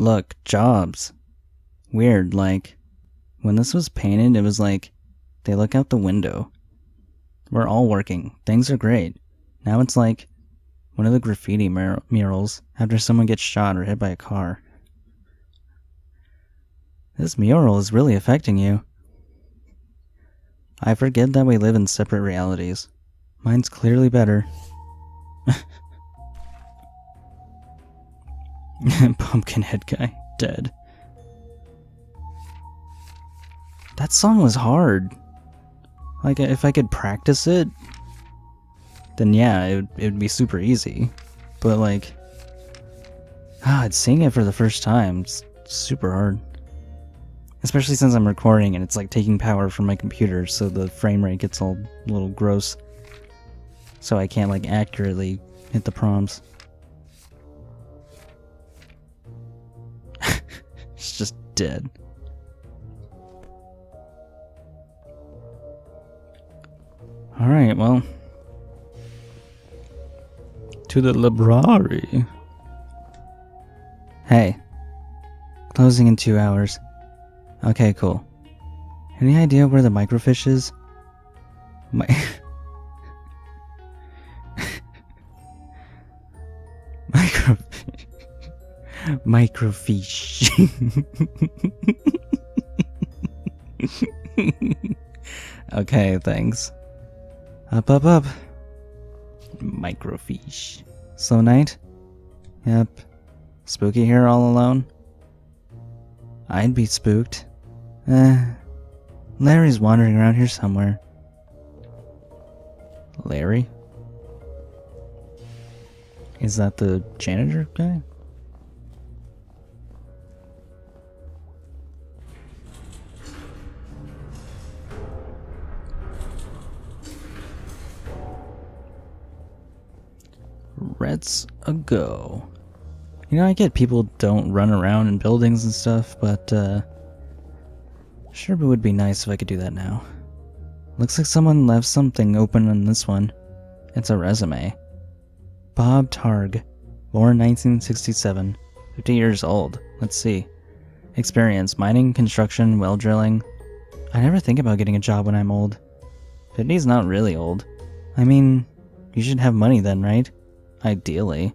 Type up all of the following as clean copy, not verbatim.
Look, jobs. Weird, like, when this was painted, it was like, they look out the window. We're all working. Things are great. Now it's like one of the graffiti murals after someone gets shot or hit by a car. This mural is really affecting you. I forget that we live in separate realities. Mine's clearly better. Pumpkinhead guy, dead. That song was hard. Like, if I could practice it, then yeah, it would be super easy. But like, I'd sing it for the first time. It's super hard. Especially since I'm recording and it's like taking power from my computer, so the frame rate gets all a little gross. So I can't like accurately hit the prompts. It's just dead. Alright, well. To the library. Hey. Closing in 2 hours. Okay, cool. Any idea where the microfiche is? Microfiche. Okay, thanks. Up. Microfiche. Slow night? Yep. Spooky here all alone? I'd be spooked. Larry's wandering around here somewhere. Larry? Is that the janitor guy? Let's go. You know, I get people don't run around in buildings and stuff, but sure it would be nice if I could do that now. Looks like someone left something open on this one. It's a resume. Bob Targ, born 1967, 50 years old. Let's see. Experience, mining, construction, well drilling. I never think about getting a job when I'm old. 50's not really old. I mean, you should have money then, right? Ideally.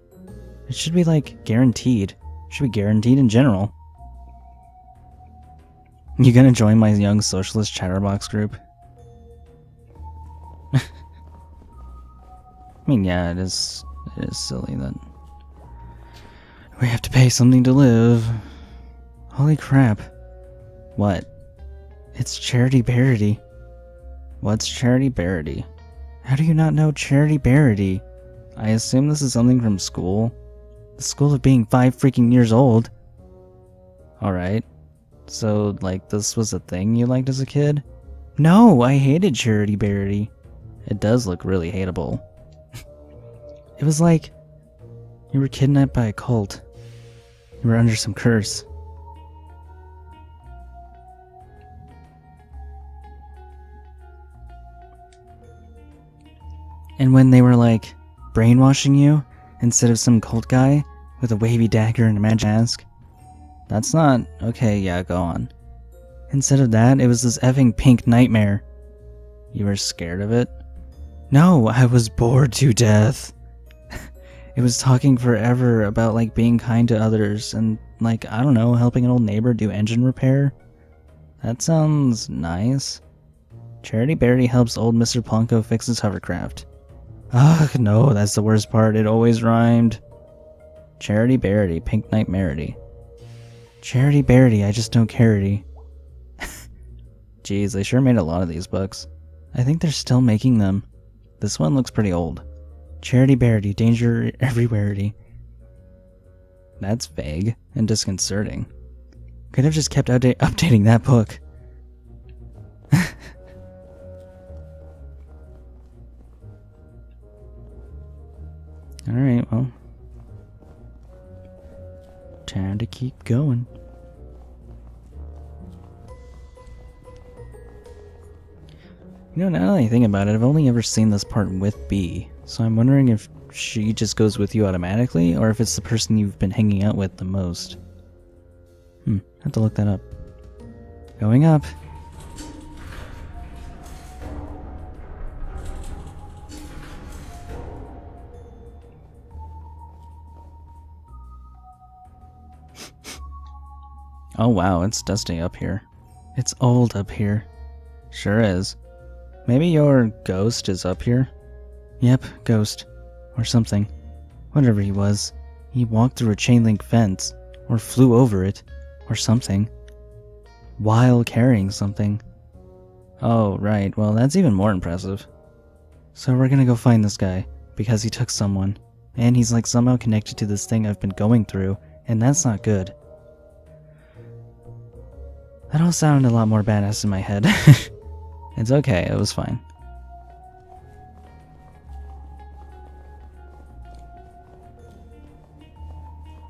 It should be like guaranteed. It should be guaranteed in general. You gonna join my young socialist chatterbox group? I mean, yeah, it is silly that we have to pay something to live. Holy crap. What? It's Charity Barity. What's Charity Barity? How do you not know Charity Barity? I assume this is something from school. The school of being 5 freaking years old. Alright. So, like, this was a thing you liked as a kid? No, I hated Charity Barity. It does look really hateable. It was like you were kidnapped by a cult. You were under some curse. And when they were like brainwashing you instead of some cult guy with a wavy dagger and a magic mask. That's not... Okay, yeah, go on. Instead of that, it was this effing pink nightmare. You were scared of it? No, I was bored to death. It was talking forever about, like, being kind to others and, like, I don't know, helping an old neighbor do engine repair. That sounds nice. Charity Barity helps old Mr. Plonko fix his hovercraft. Ugh, no, that's the worst part. It always rhymed. Charity Barity, Pink Nightmarity. Charity Barity, I just don't carity. Jeez, they sure made a lot of these books. I think they're still making them. This one looks pretty old. Charity Barity, danger everywherety. That's vague and disconcerting. Could have just kept updating that book. Alright, well. Time to keep going. You know, now that I think about it, I've only ever seen this part with B, so I'm wondering if she just goes with you automatically, or if it's the person you've been hanging out with the most. I have to look that up. Going up. Oh wow, it's dusty up here. It's old up here. Sure is. Maybe your ghost is up here? Yep, ghost. Or something. Whatever he was. He walked through a chain link fence. Or flew over it. Or something. While carrying something. Oh, right. Well, that's even more impressive. So we're gonna go find this guy. Because he took someone. And he's like somehow connected to this thing I've been going through. And that's not good. That all sounded a lot more badass in my head. It's okay, it was fine.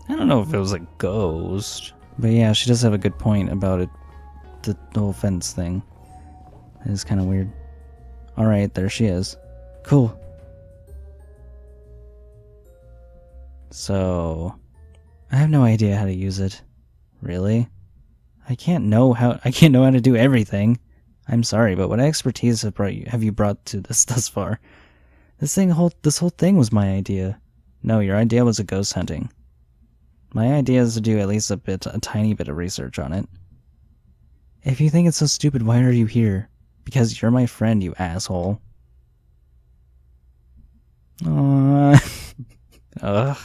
I don't know if it was a ghost. But yeah, she does have a good point about it. The whole fence thing. It is kind of weird. Alright, there she is. Cool. So, I have no idea how to use it. Really? I can't know how to do everything. I'm sorry, but what expertise have you brought to this thus far? This whole thing was my idea. No, your idea was a ghost hunting. My idea is to do at least a tiny bit of research on it. If you think it's so stupid, why are you here? Because you're my friend, you asshole. Aww. Ugh.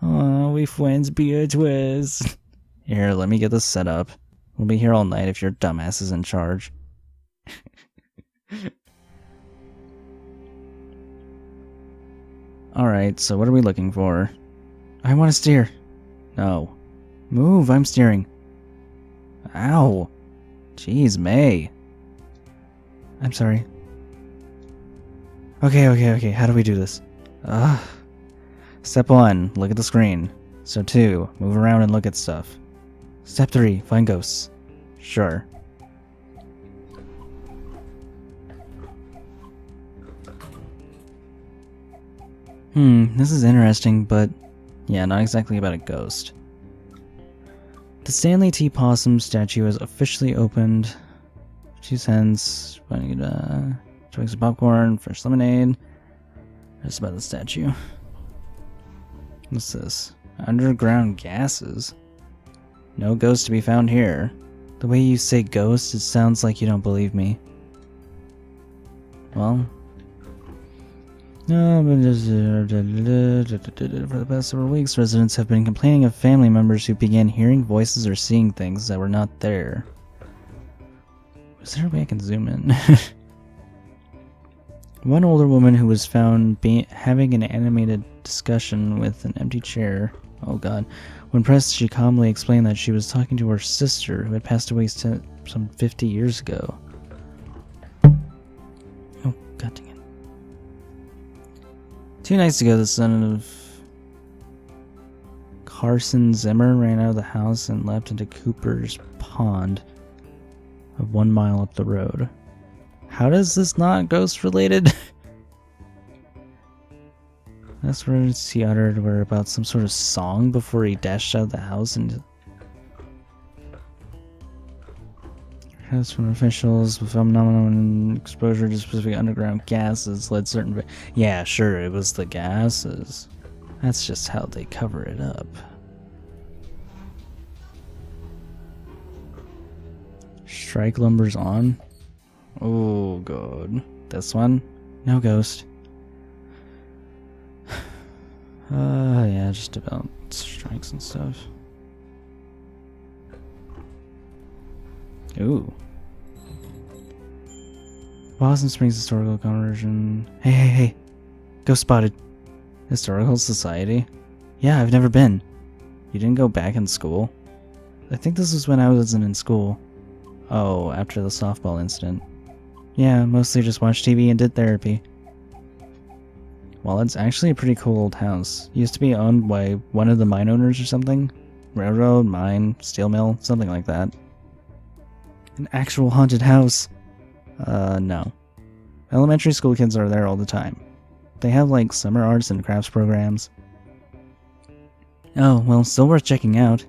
Aww, we friends bitches. Here, let me get this set up. We'll be here all night if your dumbass is in charge. Alright, so what are we looking for? I want to steer. No. Move, I'm steering. Ow. Jeez, May. I'm sorry. Okay, how do we do this? Step 1, look at the screen. Step 2, move around and look at stuff. Step 3, find ghosts. Sure. This is interesting, but yeah, not exactly about a ghost. The Stanley T. Possum statue is officially opened. 2 cents. Twigs of popcorn, fresh lemonade. That's about the statue. What's this? Underground gases? No ghost to be found here. The way you say ghost, it sounds like you don't believe me. Well. For the past several weeks, residents have been complaining of family members who began hearing voices or seeing things that were not there. Is there a way I can zoom in? One older woman who was found having an animated discussion with an empty chair. Oh god. When pressed, she calmly explained that she was talking to her sister who had passed away some 50 years ago. Oh, god dang it. 2 nights ago, the son of Carson Zimmer ran out of the house and leapt into Cooper's Pond, 1 mile up the road. How does this not ghost related? Last words he uttered were about some sort of song before he dashed out of the house and has from officials with phenomenon exposure to specific underground gases led certain. Yeah, sure, it was the gases. That's just how they cover it up. Strike lumber's on. Oh god, this one? No ghost. Yeah, just about strikes and stuff. Ooh. Boston Springs Historical Conversion. Hey. Ghost spotted. Historical Society? Yeah, I've never been. You didn't go back in school? I think this was when I wasn't in school. Oh, after the softball incident. Yeah, mostly just watched TV and did therapy. Well, it's actually a pretty cool old house. Used to be owned by one of the mine owners or something. Railroad, mine, steel mill, something like that. An actual haunted house. No. Elementary school kids are there all the time. They have like summer arts and crafts programs. Oh, well, still worth checking out.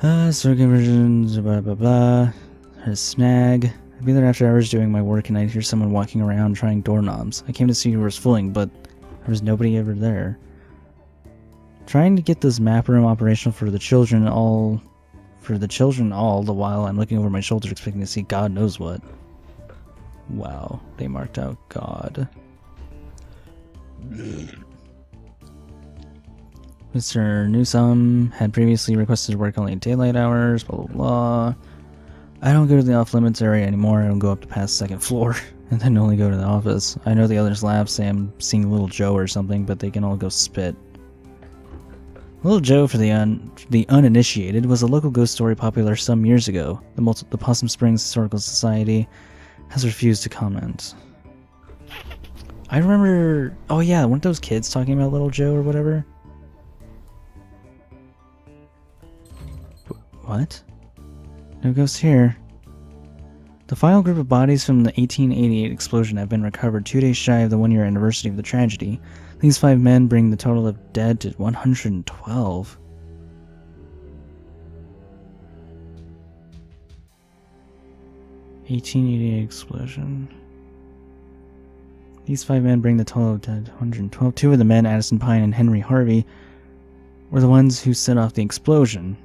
Circuit versions, blah blah blah. A snag. I'd be there after hours doing my work and I'd hear someone walking around trying doorknobs. I came to see who was fooling, but there was nobody ever there. Trying to get this map room operational for the children all the while I'm looking over my shoulder expecting to see God knows what. Wow, they marked out God. Mr. Newsome had previously requested to work only daylight hours, blah blah blah. I don't go to the off-limits area anymore. I don't go up to past second floor, and then only go to the office. I know the others laugh, say I'm seeing Little Joe or something, but they can all go spit. Little Joe, for the uninitiated, was a local ghost story popular some years ago. The Possum Springs Historical Society has refused to comment. I remember... Oh yeah, weren't those kids talking about Little Joe or whatever? What? No ghosts here. The final group of bodies from the 1888 explosion have been recovered 2 days shy of the 1-year anniversary of the tragedy. These 5 men bring the total of dead to 112. '88 explosion. These 5 men bring the total of dead to 112. 2 of the men, Addison Pine and Henry Harvey, were the ones who set off the explosion.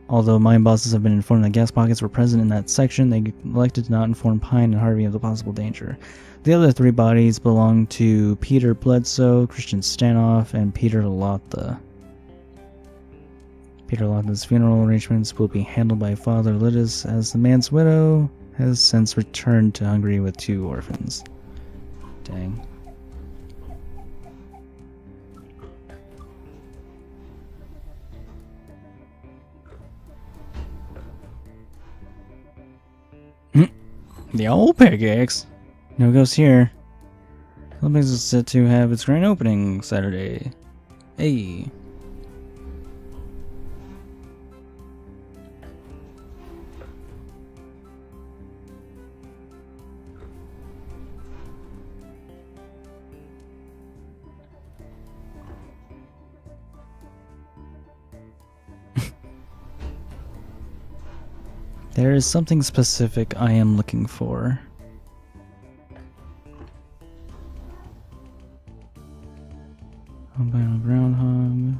Although mine bosses have been informed that gas pockets were present in that section, they elected to not inform Pine and Harvey of the possible danger. The other 3 bodies belong to Peter Bledsoe, Christian Stanoff, and Peter Lotha. Peter Lotha's funeral arrangements will be handled by Father Lidis, as the man's widow has since returned to Hungary with 2 orphans. Dang. The old pickaxe. No ghosts here. Olympics is set to have its grand opening Saturday. Hey. There is something specific I am looking for. Albino groundhog.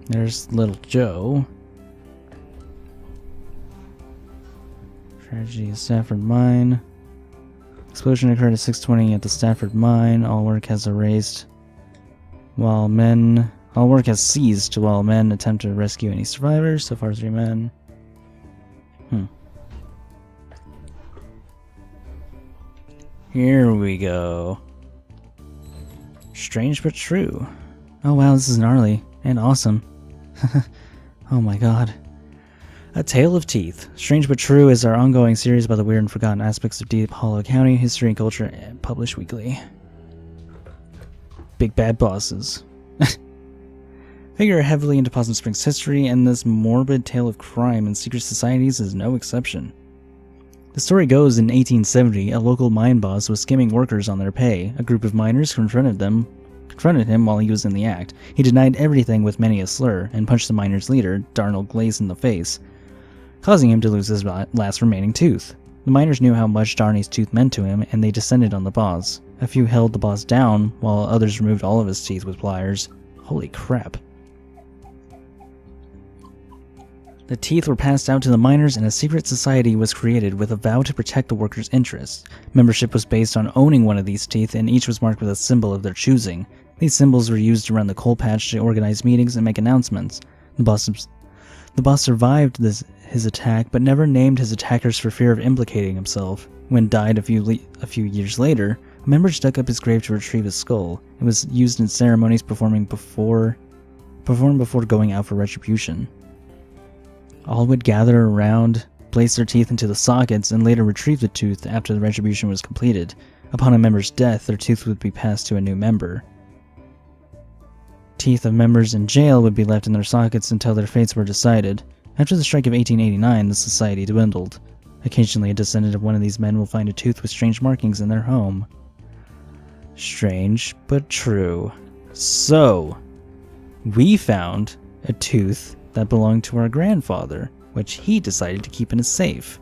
There's Little Joe. Tragedy at Stafford Mine. Explosion occurred at 6:20 at the Stafford Mine. All work has ceased while men attempt to rescue any survivors. So far, 3 men. Here we go. Strange but true. Oh wow, this is gnarly and awesome. Oh my god. A Tale of Teeth. Strange but True is our ongoing series about the weird and forgotten aspects of Deep Hollow County history and culture, and published weekly. Big bad bosses. Figure heavily into Possum Springs history, and this morbid tale of crime and secret societies is no exception. The story goes, in 1870, a local mine boss was skimming workers on their pay. A group of miners confronted him while he was in the act. He denied everything with many a slur, and punched the miners' leader, Darnell Glaze, in the face, causing him to lose his last remaining tooth. The miners knew how much Darney's tooth meant to him, and they descended on the boss. A few held the boss down, while others removed all of his teeth with pliers. Holy crap. The teeth were passed out to the miners, and a secret society was created with a vow to protect the workers' interests. Membership was based on owning one of these teeth, and each was marked with a symbol of their choosing. These symbols were used around the coal patch to organize meetings and make announcements. The boss survived his attack, but never named his attackers for fear of implicating himself. When died a few years later, members dug up his grave to retrieve his skull. It was used in ceremonies performed before going out for retribution. All would gather around, place their teeth into the sockets, and later retrieve the tooth after the retribution was completed. Upon a member's death, their tooth would be passed to a new member. Teeth of members in jail would be left in their sockets until their fates were decided. After the strike of 1889, the society dwindled. Occasionally, a descendant of one of these men will find a tooth with strange markings in their home. Strange, but true. So, we found a tooth that belonged to our grandfather, which he decided to keep in a safe.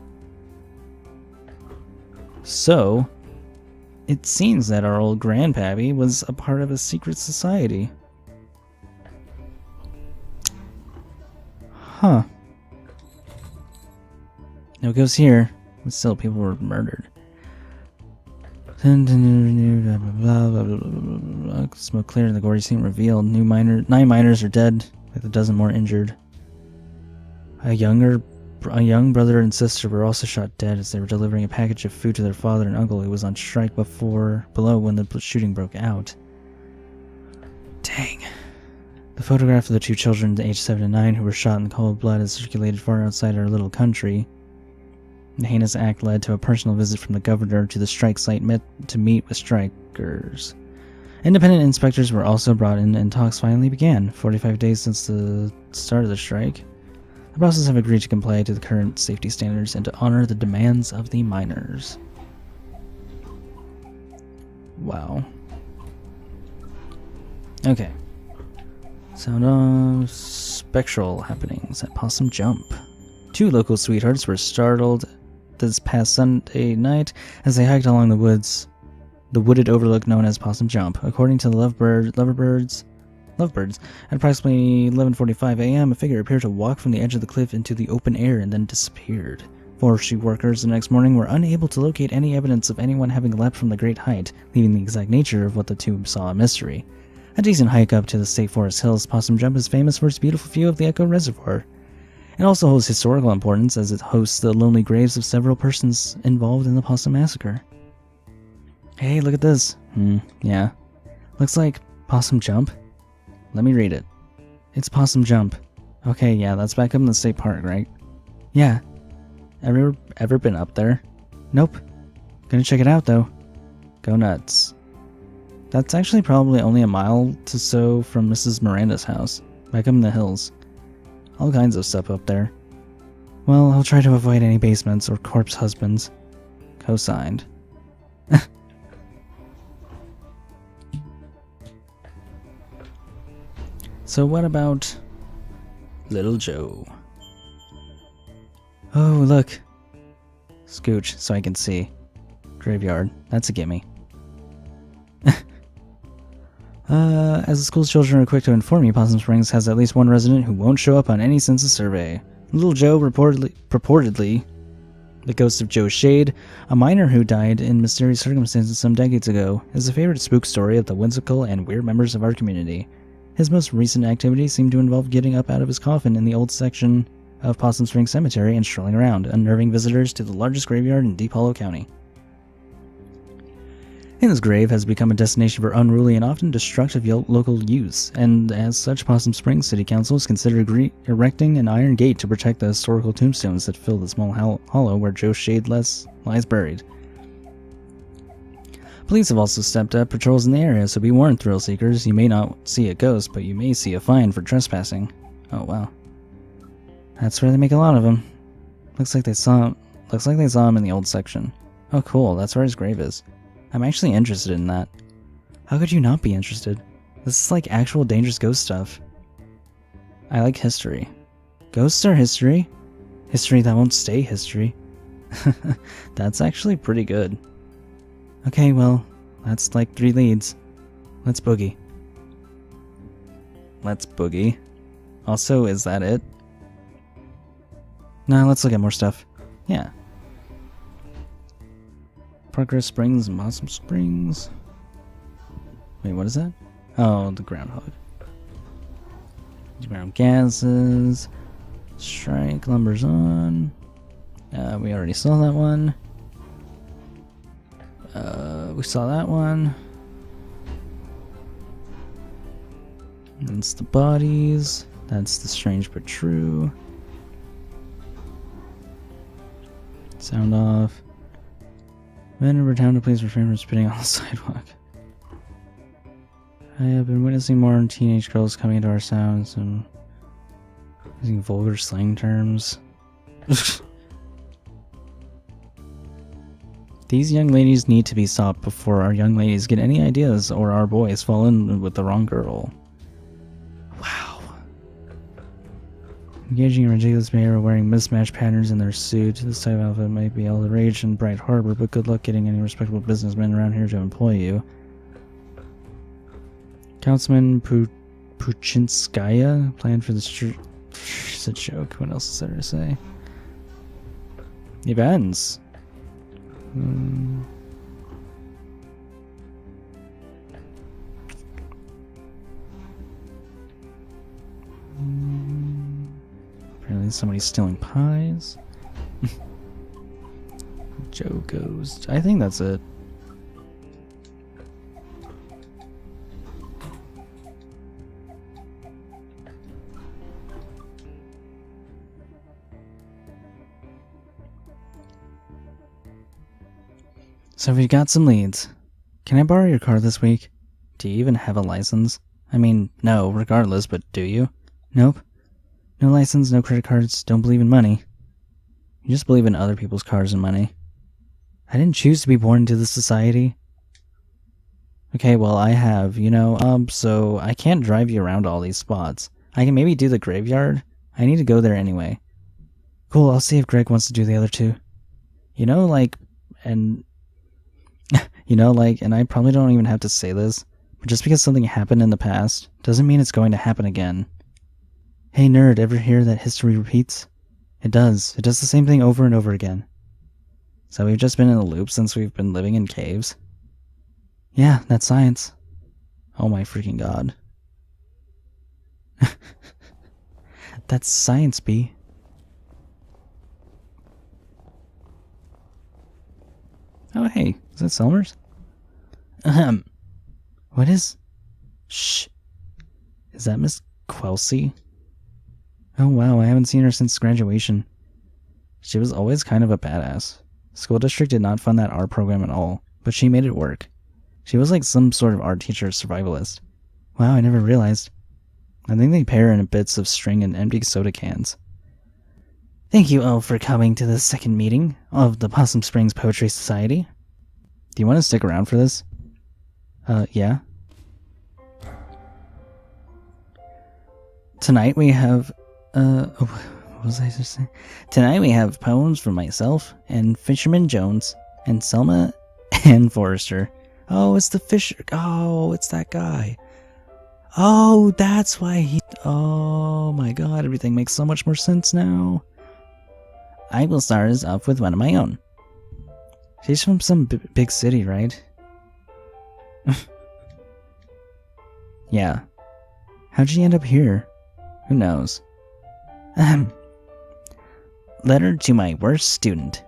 So, it seems that our old grandpappy was a part of a secret society. Huh. Now it goes here. But still, people were murdered. Smoke cleared and the gory scene revealed. 9 miners are dead, with a dozen more injured. A young brother and sister were also shot dead as they were delivering a package of food to their father and uncle who was on strike below when the shooting broke out. Dang. The photograph of the 2 children, aged 7 and 9, who were shot in cold blood has circulated far outside our little country. The heinous act led to a personal visit from the governor to the strike site to meet with strikers. Independent inspectors were also brought in and talks finally began, 45 days since the start of the strike. The bosses have agreed to comply to the current safety standards and to honor the demands of the miners. Wow. Okay. Sound of spectral happenings at Possum Jump. 2 local sweethearts were startled this past Sunday night as they hiked along the wooded overlook known as Possum Jump. According to the lovebirds, at approximately 11:45 a.m., a figure appeared to walk from the edge of the cliff into the open air and then disappeared. Forestry workers the next morning were unable to locate any evidence of anyone having leapt from the great height, leaving the exact nature of what the 2 saw a mystery. A decent hike up to the State Forest Hills, Possum Jump is famous for its beautiful view of the Echo Reservoir. It also holds historical importance as it hosts the lonely graves of several persons involved in the Possum Massacre. Hey, look at this. Yeah. Looks like Possum Jump. Let me read it. It's Possum Jump. Okay, yeah, that's back up in the state park, right? Yeah. Ever been up there? Nope. Gonna check it out, though. Go nuts. That's actually probably only a mile or so from Mrs. Miranda's house, back up in the hills. All kinds of stuff up there. Well, I'll try to avoid any basements or corpse husbands. Co-signed. So what about Little Joe? Oh, look. Scooch, so I can see. Graveyard. That's a gimme. As the school's children are quick to inform me, Possum Springs has at least one resident who won't show up on any census survey. Little Joe, purportedly the ghost of Joe Shade, a miner who died in mysterious circumstances some decades ago, is a favorite spook story of the whimsical and weird members of our community. His most recent activities seem to involve getting up out of his coffin in the old section of Possum Springs Cemetery and strolling around, unnerving visitors to the largest graveyard in Deep Hollow County. His grave has become a destination for unruly and often destructive local youths, and as such, Possum Springs City Council has considered erecting an iron gate to protect the historical tombstones that fill the small hollow where Joe Shade lies buried. Police have also stepped up patrols in the area, so be warned, thrill seekers. You may not see a ghost, but you may see a fine for trespassing. Oh wow, that's where they make a lot of them. Looks like they saw him in the old section. Oh cool, that's where his grave is. I'm actually interested in that. How could you not be interested? This is like actual dangerous ghost stuff. I like history. Ghosts are history. History that won't stay history. That's actually pretty good. Okay, well, that's like 3 leads. Let's boogie. Let's boogie. Also, is that it? Nah, let's look at more stuff. Yeah. Progress Springs and Possum Springs. Wait, what is that? Oh, the groundhog. Ground gases. Strike, lumber's on. We already saw that one. We saw that one. That's the bodies. That's the strange but true. Sound off. Men in town to please refrain from spitting on the sidewalk. I have been witnessing more teenage girls coming into our sounds and using vulgar slang terms. These young ladies need to be stopped before our young ladies get any ideas or our boys fall in with the wrong girl. Wow. Engaging in ridiculous behavior, wearing mismatched patterns in their suit. This type of outfit might be all the rage in Bright Harbor, but good luck getting any respectable businessmen around here to employ you. Councilman Puchinskaya planned for this it's a joke. What else is there to say? Events. Apparently somebody's stealing pies. Joe goes. I think that's it. So we've got some leads. Can I borrow your car this week? Do you even have a license? I mean, no, regardless, but do you? Nope. No license, no credit cards, don't believe in money. You just believe in other people's cars and money. I didn't choose to be born into this society. Okay, well, I have, so I can't drive you around all these spots. I can maybe do the graveyard. I need to go there anyway. Cool, I'll see if Greg wants to do the other two. And I probably don't even have to say this, but just because something happened in the past doesn't mean it's going to happen again. Hey nerd, ever hear that history repeats? It does. It does the same thing over and over again. So we've just been in a loop since we've been living in caves? Yeah, that's science. Oh my freaking god. That's science, B. Oh hey, is that Selmers? What is... Shh. Is that Miss Quelsey? Oh wow, I haven't seen her since graduation. She was always kind of a badass. School district did not fund that art program at all, but she made it work. She was like some sort of art teacher survivalist. Wow, I never realized. I think they pay her in bits of string and empty soda cans. Thank you all for coming to the second meeting of the Possum Springs Poetry Society. Do you want to stick around for this? Yeah. Tonight we have, what was I just saying? Tonight we have poems from myself and Fisherman Jones and Selma and Forrester. Oh, it's the Fisher. Oh, it's that guy. Oh, that's why he... Oh my god, everything makes so much more sense now. I will start us off with one of my own. She's from some big city, right? Yeah. How'd she end up here? Who knows? Letter to my worst student.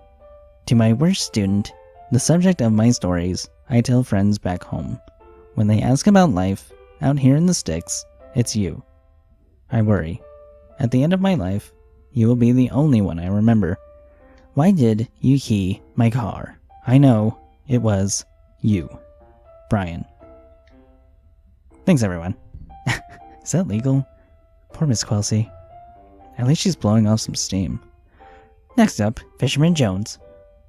To my worst student, the subject of my stories I tell friends back home. When they ask about life out here in the sticks, it's you. I worry. At the end of my life, you will be the only one I remember. Why did you key my car? I know it was you. Brian. Thanks, everyone. Is that legal? Poor Miss Quelsey. At least she's blowing off some steam. Next up, Fisherman Jones.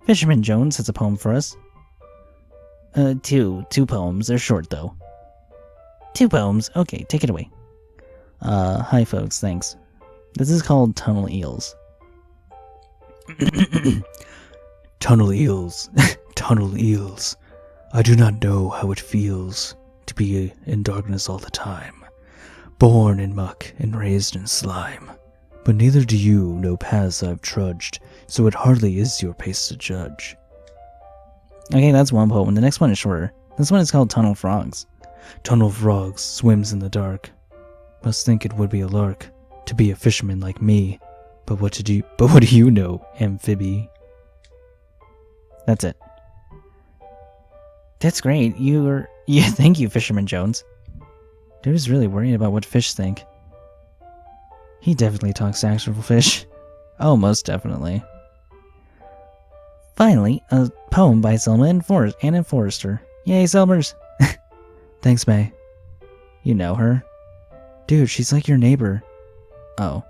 Fisherman Jones has a poem for us. Two poems. They're short, though. 2 poems. Okay, take it away. Hi, folks. Thanks. This is called Tunnel Eels. Tunnel eels. Tunnel eels. I do not know how it feels to be in darkness all the time. Born in muck and raised in slime. But neither do you know paths I've trudged, so it hardly is your pace to judge. Okay, that's one poem. The next one is shorter. This one is called Tunnel Frogs. Tunnel Frogs swims in the dark. Must think it would be a lark to be a fisherman like me. But what do you know, amphibi? That's it. That's great. Thank you, Fisherman Jones. Dude is really worried about what fish think. He definitely talks to actual fish. Oh, most definitely. Finally, a poem by Selma and Anna Forrester. Yay, Selmers! Thanks, May. You know her? Dude, she's like your neighbor. Oh.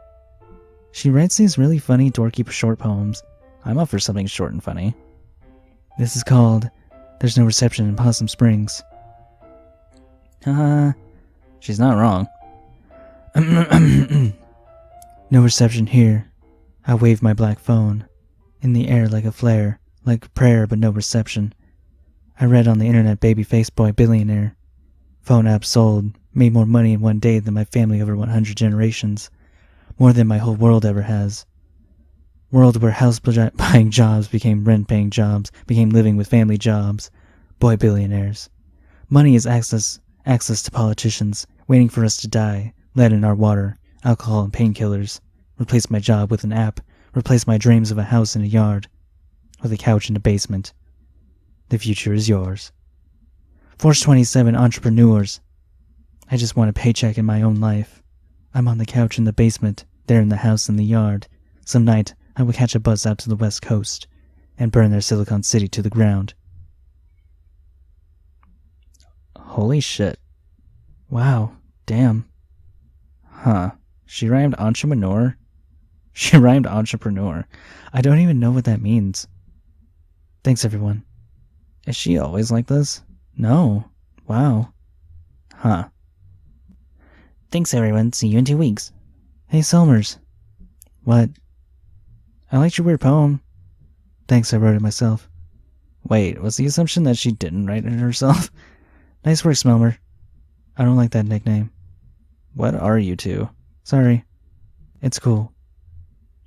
She writes these really funny, dorky, short poems. I'm up for something short and funny. This is called There's No Reception in Possum Springs. Haha, she's not wrong. No reception here. I waved my black phone in the air like a flare, like a prayer, but no reception. I read on the internet baby-faced boy billionaire. Phone app sold, made more money in one day than my family over 100 generations. More than my whole world ever has. World where house-buying jobs became rent-paying jobs, became living with family jobs. Boy billionaires. Money is access to politicians, waiting for us to die, lead in our water, alcohol and painkillers. Replace my job with an app, replace my dreams of a house in a yard, with a couch in a basement. The future is yours. Force 27 entrepreneurs. I just want a paycheck in my own life. I'm on the couch in the basement, they're in the house in the yard. Some night, I will catch a bus out to the west coast, and burn their Silicon City to the ground. Holy shit. Wow, damn. Huh. She rhymed entrepreneur? She rhymed entrepreneur. I don't even know what that means. Thanks, everyone. Is she always like this? No. Wow. Huh. Thanks, everyone. See you in 2 weeks. Hey, Selmers. What? I liked your weird poem. Thanks, I wrote it myself. Wait, was the assumption that she didn't write it herself? Nice work, Smelmer. I don't like that nickname. What are you two? Sorry. It's cool.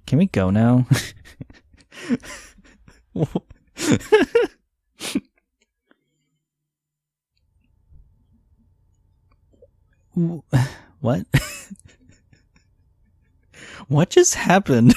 Can we go now? What? What just happened?